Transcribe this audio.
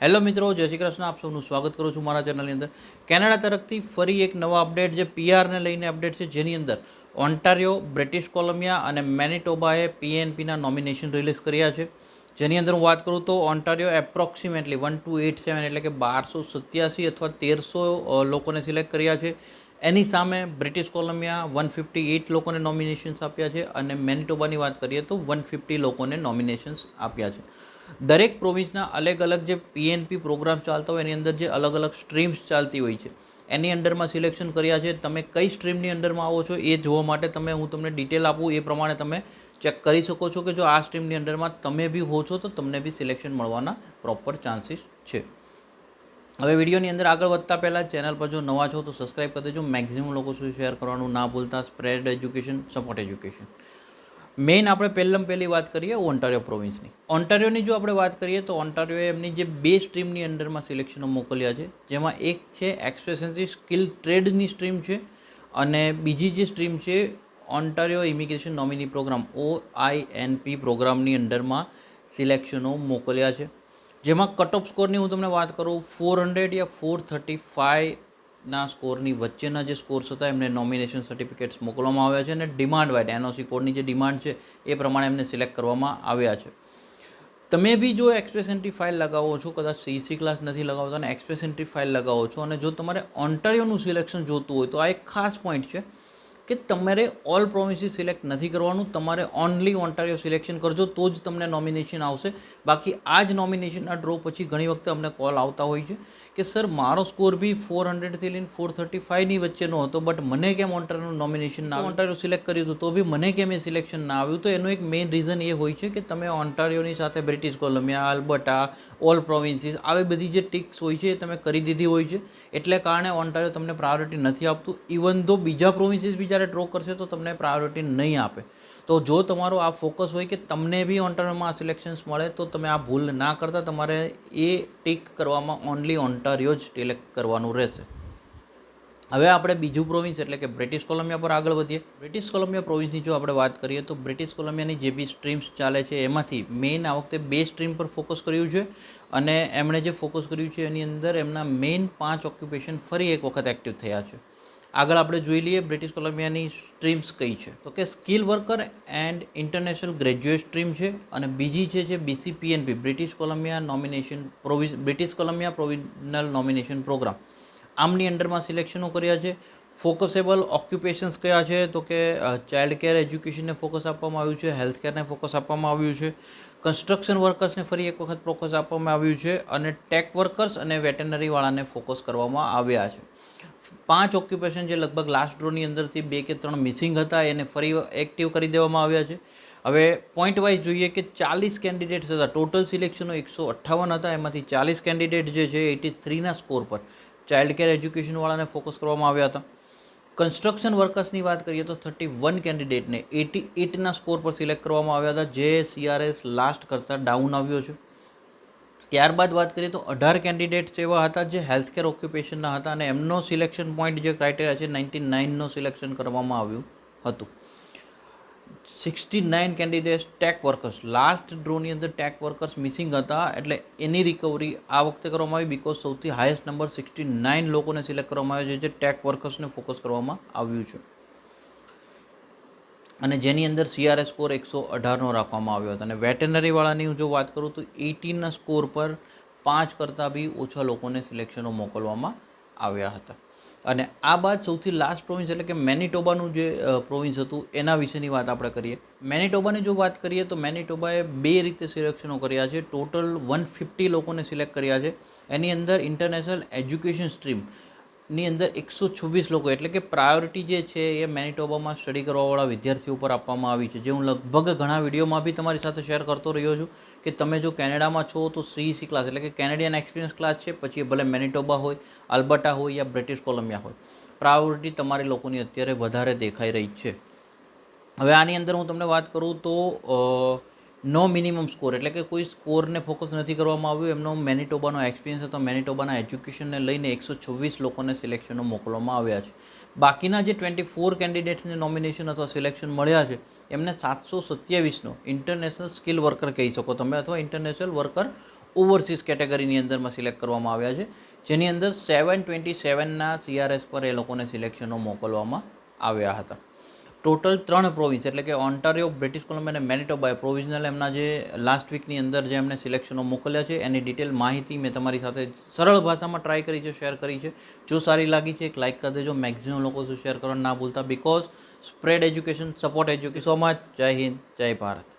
Hello મિત્રો, જય શ્રી કૃષ્ણ. આપ સૌનું સ્વાગત કરું છું મારા ચેનલની અંદર. કેનેડા તરફથી ફરી એક નવા અપડેટ જે પીઆરને લઈને અપડેટ છે, જેની અંદર ઓન્ટારિયો, બ્રિટિશ કોલંબિયા અને મેનિટોબાએ પીએનપીના નોમિનેશન રિલીઝ કર્યા છે. જેની અંદર હું વાત કરું તો ઓન્ટારિયો એપ્રોક્સિમેટલી 1287 એટલે કે 1287 અથવા 1300 લોકોને સિલેક્ટ કર્યા છે. એની સામે બ્રિટિશ કોલંબિયા 158 લોકોને નોમિનેશન્સ આપ્યા છે અને મેનિટોબાની વાત કરીએ તો 150 લોકોને નોમિનેશન્સ આપ્યા છે. દરેક પ્રોવિન્સના અલગ અલગ જે પીએનપી પ્રોગ્રામ ચાલતા હોય એની અંદર જે અલગ અલગ સ્ટ્રીમ્સ ચાલતી હોય છે એની અંડરમાં સિલેક્શન કર્યા છે. તમે કઈ સ્ટ્રીમની અંડરમાં આવો છો એ જોવા માટે હું તમને ડિટેલ આપું એ પ્રમાણે તમે ચેક કરી શકો છો કે જો આ સ્ટ્રીમની અંડરમાં તમે બી હો છો તો તમને બી સિલેક્શન મળવાના પ્રોપર ચાન્સીસ છે. હવે વિડીયોની અંદર આગળ વધતા પહેલાં ચેનલ પર જો નવા છો તો સબસ્ક્રાઈબ કરી દેજો. મેક્સિમમ લોકો સુધી શેર કરવાનું ના ભૂલતા. Spread education, support education. Main આપણે પહેલી વાત કરીએ ઓન્ટારિયો પ્રોવિન્સની. ઓન્ટારિયોની જો આપણે વાત કરીએ તો ઓન્ટારિયોએ એમની જે બે સ્ટ્રીમની અંડરમાં સિલેક્શનો મોકલ્યા છે, જેમાં એક છે એક્સપ્રેશન્સી સ્કિલ ટ્રેડની સ્ટ્રીમ છે અને બીજી જે સ્ટ્રીમ છે Ontario immigration nominee program OINP પ્રોગ્રામની અંડરમાં સિલેક્શનો મોકલ્યા છે. જેમાં કટ ઓફ સ્કોરની હું તમને વાત કરું, 400 યા 435 ના સ્કોરની વચ્ચેના જે સ્કોર્સ હતા એમને નોમિનેશન સર્ટિફિકેટ્સ મોકલવામાં આવ્યા છે અને ડિમાન્ડ વાઇડ એનઓસી કોડની જે ડિમાન્ડ છે એ પ્રમાણે એમને સિલેક્ટ કરવામાં આવ્યા છે. તમે બી જો એક્સપ્રેસ એન્ટ્રી ફાઇલ લગાવો છો, કદાચ CC ક્લાસ નથી લગાવતા અને એક્સપ્રેસ એન્ટ્રી ફાઇલ લગાવો છો અને જો તમારે ઓન્ટારિયોનું સિલેક્શન જોતું હોય તો આ એક ખાસ પોઈન્ટ છે કે તમારે ઓલ પ્રોવિન્સીસ સિલેક્ટ નથી કરવાનું, તમારે ઓનલી ઓન્ટારિયો સિલેક્શન કરજો તો જ તમને નોમિનેશન આવશે. બાકી આ જ નોમિનેશનના ડ્રો પછી ઘણી વખતે અમને કોલ આવતા હોય છે કે સર મારો સ્કોર બી 400થી લઈને 435ની વચ્ચેનો હતો, બટ મને કેમ ઓન્ટારિયોનું નોમિનેશન ના આવ્યું, ઓન્ટારિયો સિલેક્ટ કર્યું હતું તો બી મને કેમ એ સિલેક્શન ના આવ્યું. તો એનું એક મેઇન રીઝન એ હોય છે કે તમે ઓન્ટારિયોની સાથે બ્રિટિશ કોલંબિયા, આલ્બર્ટા, ઓલ પ્રોવિન્સીસ આવી બધી જે ટિક્સ હોય છે એ તમે કરી દીધી હોય છે, એટલે કારણે ઓન્ટારિયો તમને પ્રાયોરિટી નથી આપતું. ઇવન ધો બીજા પ્રોવિન્સીસ બી જ્યારે ડ્રો કરશે તો તમને પ્રાયોરિટી નહીં આપે. તો જો તમારો આ ફોકસ હોય કે તમને બી ઓન્ટારિયોમાં આ સિલેક્શન્સ મળે તો તમે આ ભૂલ ના કરતા, તમારે એ ટિક કરવામાં ઓનલી ઓન્ટારિયો જ સિલેક્ટ કરવાનું રહેશે. હવે આપણે બીજું પ્રોવિન્સ એટલે કે બ્રિટિશ કોલંબિયા પર આગળ વધીએ. બ્રિટિશ કોલંબિયા પ્રોવિન્સની જો આપણે વાત કરીએ તો બ્રિટિશ કોલંબિયાની જે બી સ્ટ્રીમ્સ ચાલે છે એમાંથી મેઇન આ વખતે બે સ્ટ્રીમ પર ફોકસ કર્યું છે અને એમણે જે ફોકસ કર્યું છે એની અંદર એમના મેઇન 5 ઓક્યુપેશન ફરી એક વખત એક્ટિવ થયા છે. આગળ આપણે જોઈ લઈએ બ્રિટિશ કોલંબિયાની સ્ટ્રીમ્સ કઈ છે, તો કે skill worker and international graduate stream છે અને બીજી છે BCPNP British Columbia provisional nomination program. આમની અંડરમાં સિલેક્શનો કર્યા છે. ફોકસેબલ ઓક્યુપેશન્સ કયા છે, તો કે ચાઇલ્ડ કેર એજ્યુકેશનને ફોકસ આપવામાં આવ્યું છે, હેલ્થ કેરને ફોકસ આપવામાં આવ્યું છે, કન્સ્ટ્રક્શન વર્કર્સને ફરી એક વખત ફોકસ આપવામાં આવ્યું છે અને ટેક વર્કર્સ અને વેટરનરીવાળાને ફોકસ કરવામાં આવ્યા છે. 5 ઓક્યુપેશન જે લગભગ લાસ્ટ ડ્રોની અંદરથી 2 કે 3 મિસિંગ હતા એને ફરી એક્ટિવ કરી દેવામાં આવ્યા છે. હવે પોઈન્ટ વાઇઝ જોઈએ કે 40 કેન્ડિડેટ્સ હતા, ટોટલ સિલેક્શનો 158 હતા, એમાંથી 40 કેન્ડિડેટ જે છે 83ના સ્કોર પર ચાઇલ્ડ કેર એજ્યુકેશનવાળાને ફોકસ કરવામાં આવ્યા હતા. કન્સ્ટ્રક્શન વર્કર્સની વાત કરીએ તો 31 કેન્ડિડેટને 88ના સ્કોર પર સિલેક્ટ કરવામાં આવ્યા હતા, જે CRS લાસ્ટ કરતાં ડાઉન આવ્યો છે. ત્યારબાદ વાત કરીએ તો 18 કેન્ડિડેટ્સ એવા હતા જે હેલ્થકેર ઓક્યુપેશનના હતા અને એમનો સિલેક્શન પોઈન્ટ જે ક્રાઇટેરિયા છે 99નો સિલેક્શન કરવામાં આવ્યું હતું. 69 કેન્ડિડેટ્સ ટેક વર્કર્સ, લાસ્ટ ડ્રોની અંદર ટેક વર્કર્સ મિસિંગ હતા એટલે એની રિકવરી આ વખતે કરવામાં આવી બીકોઝ સૌથી હાઈએસ્ટ નંબર 69 લોકોને સિલેક્ટ કરવામાં આવ્યો છે જે ટેક વર્કર્સને ફોકસ કરવામાં આવ્યું છે અને જેની અંદર CRS સ્કોર 118નો રાખવામાં આવ્યો હતો. અને વેટરનરીવાળાની હું જો વાત કરું તો 18ના સ્કોર પર 5 કરતાં બી ઓછા લોકોને સિલેક્શનો મોકલવામાં આવ્યા હતા. અને આ બાદ સૌથી લાસ્ટ પ્રોવિન્સ એટલે કે મેનિટોબાનું જે પ્રોવિન્સ હતું એના વિશેની વાત આપણે કરીએ. મેનિટોબાની જો વાત કરીએ તો મેનિટોબાએ 2 રીતે સિલેક્શનો કર્યા છે. ટોટલ 150 લોકોને સિલેક્ટ કર્યા છે. એની અંદર ઇન્ટરનેશનલ એજ્યુકેશન સ્ટ્રીમ ની અંદર 126 લોકો એટલે કે પ્રાયોરિટી જે છે એ મેનિટોબામાં સ્ટડી કરવાવાળા વિદ્યાર્થીઓ પર આપવામાં આવી છે, જે હું લગભગ ઘણા વિડીયોમાં બી તમારી સાથે શેર કરતો રહ્યો છું કે તમે જો કેનેડામાં છો તો CEC ક્લાસ એટલે કે કેનેડિયન એક્સપિરિયન્સ ક્લાસ છે, પછી ભલે મેનિટોબા હોય, આલ્બર્ટા હોય યા બ્રિટિશ કોલંબિયા હોય, પ્રાયોરિટી તમારી લોકોની અત્યારે વધારે દેખાઈ રહી છે. હવે આની અંદર હું તમને વાત કરું તો નો મિનિમમ સ્કોર એટલે કે કોઈ સ્કોરને ફોકસ નથી કરવામાં આવ્યું. એમનો મેનિટોબાનો એક્સપિરિયન્સ હતો, મેનિટોબાના એજ્યુકેશનને લઈને 126 લોકોને સિલેક્શનો મોકલવામાં આવ્યા છે. બાકીના જે 24 કેન્ડિડેટ્સને નોમિનેશન અથવા સિલેક્શન મળ્યા છે એમને 727નો ઇન્ટરનેશનલ સ્કિલ વર્કર કહી શકો તમે અથવા ઇન્ટરનેશનલ વર્કર ઓવરસીઝ કેટેગરીની અંદરમાં સિલેક્ટ કરવામાં આવ્યા છે, જેની અંદર 727ના CRS પર એ લોકોને સિલેક્શનો મોકલવામાં આવ્યા હતા. ટોટલ 3 પ્રોવિન્સ એટલે કે ઓન્ટારિયો, બ્રિટિશ કોલંબિયા અને મેનિટોબાએ પ્રોવિઝનલ એમના જે લાસ્ટ વીકની અંદર જે એમને સિલેક્શનો મોકલ્યા છે એની ડિટેલ માહિતી મેં તમારી સાથે સરળ ભાષામાં ટ્રાય કરી છે, શેર કરી છે. જો સારી લાગી છે એક લાઇક કરી દેજો, મેક્સિમમ લોકો શેર કરવાનું ના ભૂલતા. Because spread education, support education. So much. જય હિન્દ, જય ભારત.